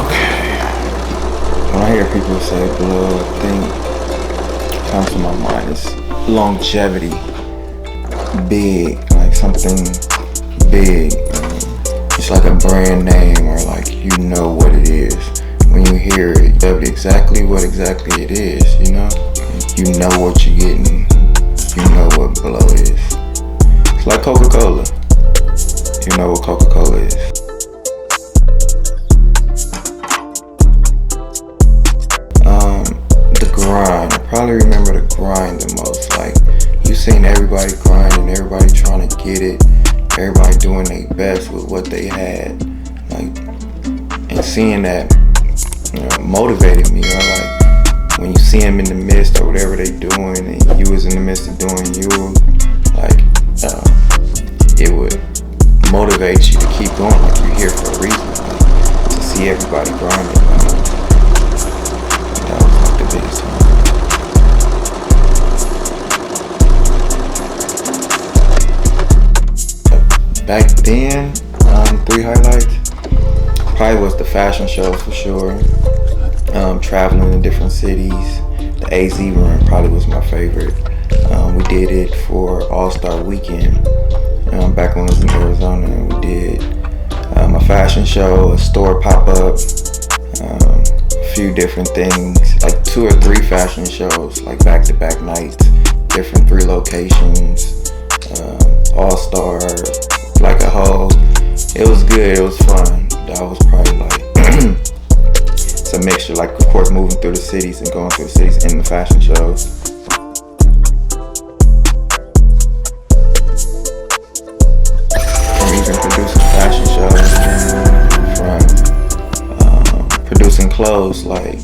Okay. When I hear people say blow, I think comes to my mind is longevity, big, like something big. It's like a brand name, or like you know what it is. When you hear it, you know exactly what it is, you know? You know what you're getting, you know what blow is. It's like Coca-Cola. You know what Coca-Cola is. The grind. I probably remember the grind the most. Like, you seen everybody grinding, everybody trying to get it, everybody doing their best with what they had. Like, and seeing that, you know, motivated me. You know, like when you see them in the midst of whatever they doing, and you was in the midst of doing you, like it would motivate you to keep going. Like, you're here for a reason. Like, to see everybody grinding. That was like the biggest one. Back then, 3 highlights probably was the fashion show for sure. Traveling in different cities. The AZ run probably was my favorite. We did it for All-Star Weekend back when I was in Arizona. We did a fashion show, a store pop-up, a few different things, like 2 or 3 fashion shows, like back-to-back nights, different 3 locations, All-Star, like a whole. It was good, it was fun. That was probably like it's a mixture, like of course moving through the cities and going through the cities in the fashion shows. From even producing fashion shows, from producing clothes, like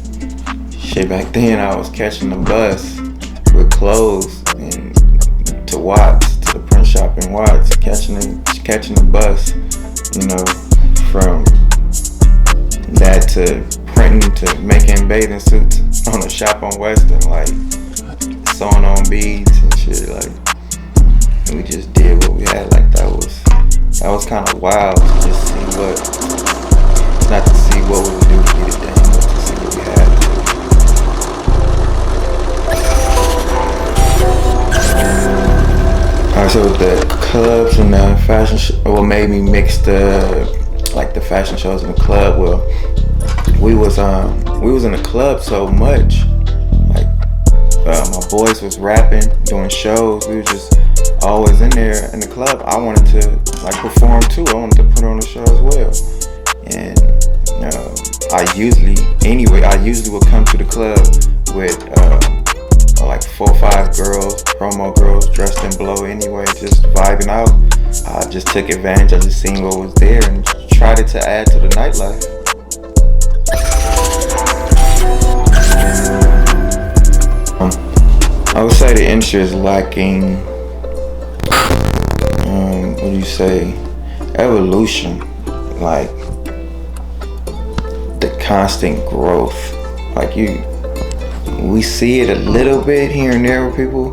shit back then I was catching the bus with clothes and to Watts, to the print shop in Watts, catching the bus, you know, from that to printing to making bathing suits on a shop on Western, like sewing on beads and shit, like, and we just did what we had. Like that was kind of wild to just see not to see what we would do to get it done, but to see what we had. Alright, so with the clubs and the fashion what made me mix the fashion shows in the club, well, we was in the club so much, like my boys was rapping, doing shows, we was just always in there in the club. I wanted to like perform too, I wanted to put on a show as well, and I usually would come to the club with like 4 or 5 girls, promo girls, dressed in blow anyway, just vibing out. I just took advantage, I just seen what was there and tried it to add to the nightlife. I would say the industry is lacking, what do you say, evolution, like the constant growth. Like we see it a little bit here and there with people,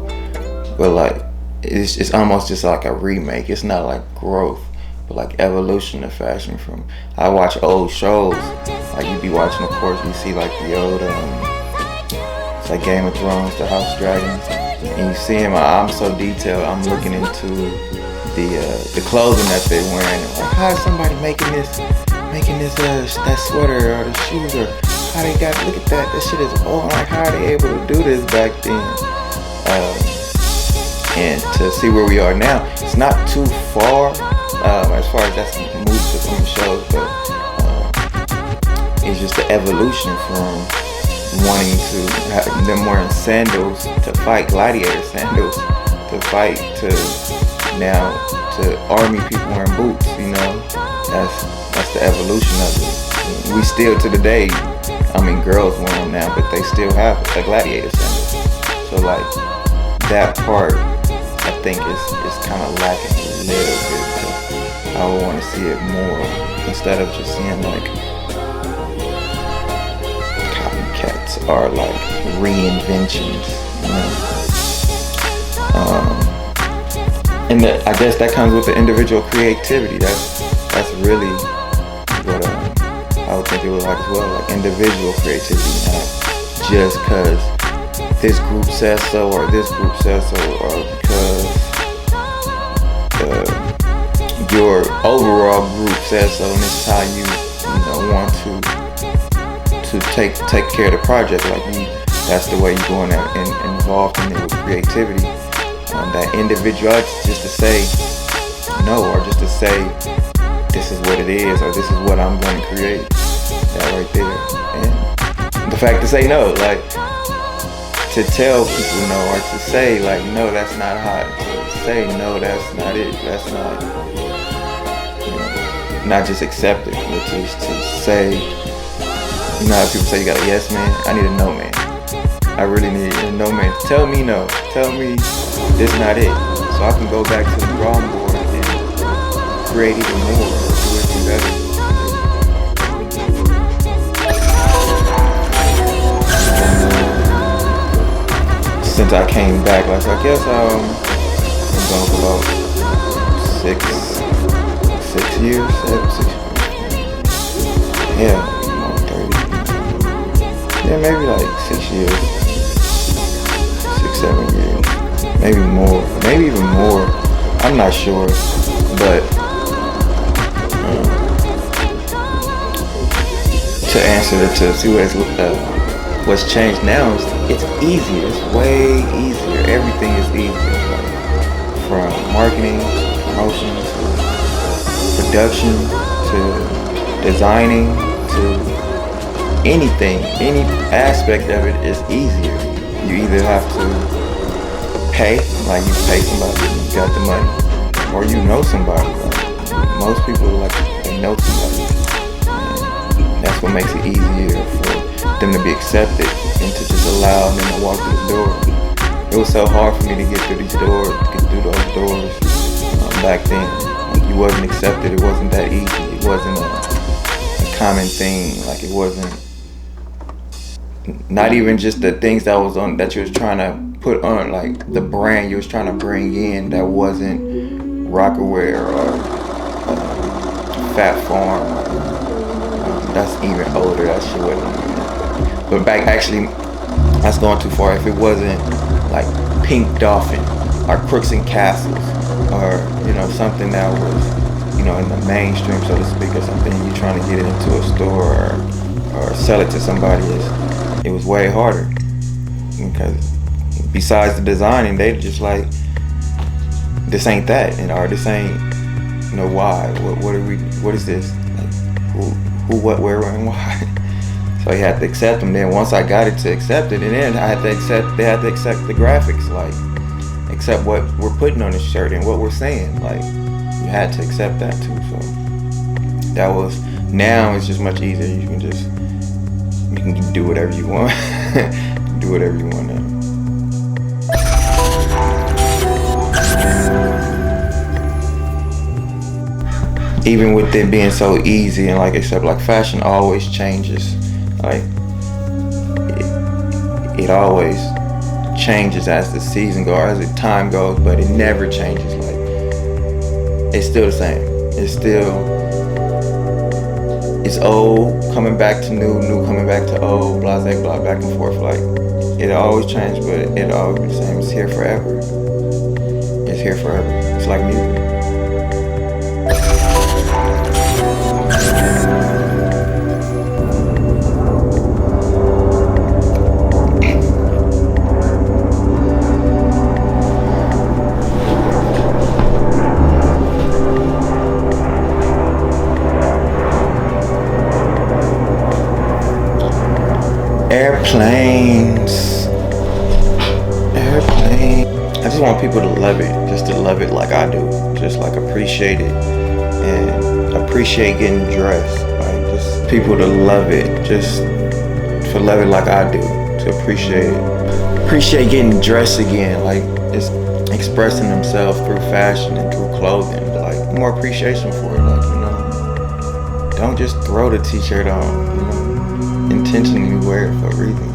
but like it's almost just like a remake. It's not like growth, but like evolution of fashion. From I watch old shows, like you be watching, of course, you see like the old it's like Game of Thrones, the House Dragons, and you see him. I'm so detailed. I'm looking into the clothing that they're wearing. Like, how is somebody making this that sweater or the shoes, or how they got, look at that shit is old. Like, how are they able to do this back then? And to see where we are now, it's not too far as far as that's moved to some shows, but it's just the evolution from wanting to have them wearing sandals to fight, gladiator sandals to fight, to now to army people wearing boots. You know, that's the evolution of it. We still to the day, I mean, girls wear them now, but they still have the gladiator sandals. So like that part, I think is kind of lacking a little bit. I would want to see it more instead of just seeing like copycats or like reinventions. You know? And I guess that comes with the individual creativity. That's really what I would think it was like as well, like individual creativity, not just because this group says so or this group says so, or because your overall group says so, and this is how you want to take care of the project. Like that's the way you're going out and involved in it with creativity. That individuality, just to say no, or just to say this is what it is, or this is what I'm going to create. That right there, and the fact to say no, like to tell people no, or to say like no, that's not hot. To say no, that's not it. That's not, not just accept it, but just to say, how people say you got a yes man. I need a no man. I really need a no man. Tell me no. Tell me this not it, so I can go back to the drawing board and create even more, do it better. Since I came back, like I guess I'm going for about 6 years, 7, 6 years. Yeah, 30. Yeah, maybe like 6 years, 6, 7 years, maybe more, maybe even more. I'm not sure, but to answer to see what's changed now is it's easier. It's way easier. Everything is easier, like from marketing, to promotion, to production, to designing, to anything. Any aspect of it is easier. You either have to pay, like you pay somebody, you got the money, or you know somebody. Like most people, like they know somebody. And that's what makes it easier for them to be accepted and to just allow them to walk through the door. It was so hard for me to get through these doors, to get through those doors back then. Like you wasn't accepted. It wasn't that easy. It wasn't a common thing. Like it wasn't, not even just the things that was on that you was trying to put on, like the brand you was trying to bring in that wasn't Rockaware or Fat Farm. That's even older. That shit wasn't. But back, actually, that's going too far. If it wasn't like Pink Dolphin or Crooks and Castles, or something that was in the mainstream, so to speak, or something you're trying to get it into a store or sell it to somebody, it was way harder. Because besides the designing, they just like, this ain't that, or this ain't, why? What is this? Like, who, what, where, and why? So you had to accept them. Then once I got it to accept it, and then they had to accept the graphics, like accept what we're putting on the shirt and what we're saying. Like you had to accept that too. So that was, now it's just much easier. You can do whatever you want. Do whatever you want now. Even with it being so easy, and like I said, like fashion always changes. Like it always changes as the season goes, as the time goes, but it never changes. Like it's still the same. It's old coming back to new coming back to old, blah blah, back and forth. Like it always changes, but it always be the same. It's here forever. It's here forever. It's like music. Airplanes. I just want people to love it, just to love it like I do, just like appreciate it and appreciate getting dressed. Like just people to love it, just for love it like I do, to appreciate getting dressed again, like just expressing themselves through fashion and through clothing. Like more appreciation for it, like don't just throw the t-shirt on, intentionally wear it for a reason.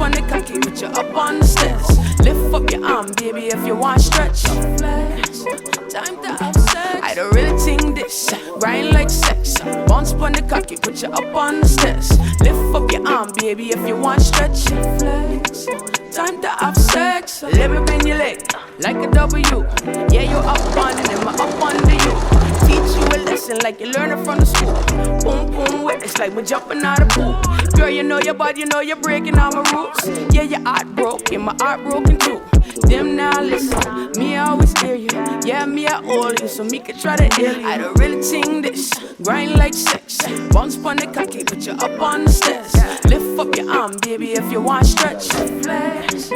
on the cocky, put you up on the stairs. Lift up your arm, baby, if you want stretch. Flex, time to have sex. I don't really think this, grind like sex. Bounce on the cocky, put you up on the stairs. Lift up your arm, baby, if you want stretch. Flex, time to have sex. Let me bend your leg like a W. Yeah, you up on it, and I'm up under you. Teach you a lesson like you learn it from the school. Boom, boom, wet, it's like we're jumping out of pool. Girl, you know your body, you know you're breaking all my rules. Yeah, your heart broke, and my heart broken too. Them now listen, me I always hear you. Yeah, me I hold you, so me can try to heal you. I don't really think this, grind like sex. Bounce on the cocky, put you up on the stairs. Lift up your arm, baby, if you want stretch. Flex,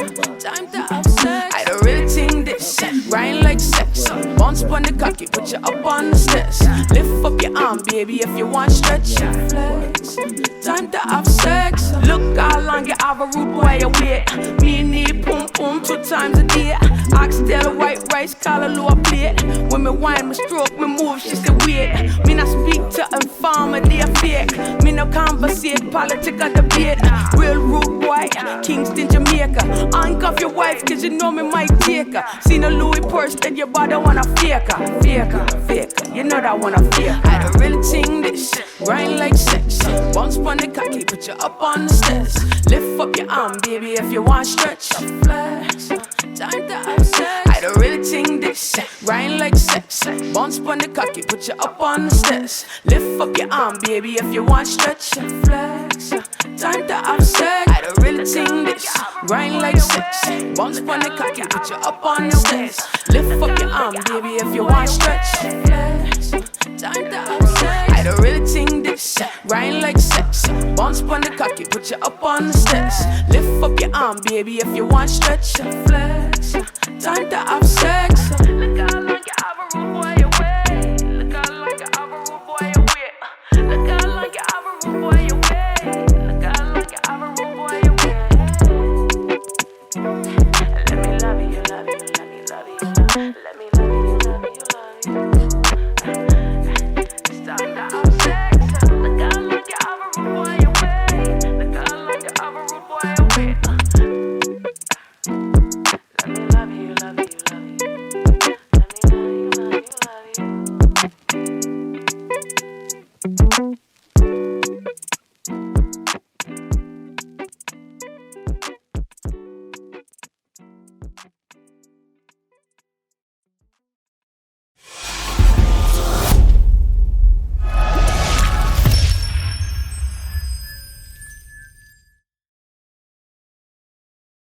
time to have sex. I don't really think this, grind like sex. Bounce on the cocky, put you up on the stairs. Lift up your arm, baby, if you want stretch. Flex, time to have sex. Look how long you have a rude boy you wait. Me need pum pum 2 times a day. Oxtail, white rice, call a lower plate. When me wine, me stroke, me move, she say wait. Me not speak to informer, they are fake. Me no conversate, political debate. Real rude boy, Kingston, Jamaica. Handcuff your wife, cause you know me might take her. Seen a Louis purse, then your body wanna fake her. Fake her, fake her, you know that wanna fake her. I don't really think this, grind like sex. Bounce on the cocky, put you up on the stairs. Lift up your arm, baby, if you want stretch. Flex, time to have sex. I don't really think this, grind like sex. Bounce on the cocky, put you up on the stairs. Lift up your arm, baby, if you want stretch. Flex, time to have sex. I don't really think this, grind like sex. Bounce on the cocky, put you up on the stairs. Lift up your arm, baby, if you want stretch. Flex, time to have sex. I don't really think this, grind like sex. Bounce on the cocky, put you up on the stairs. Lift up your arm, baby, if you want stretch. Flex, time to have sex.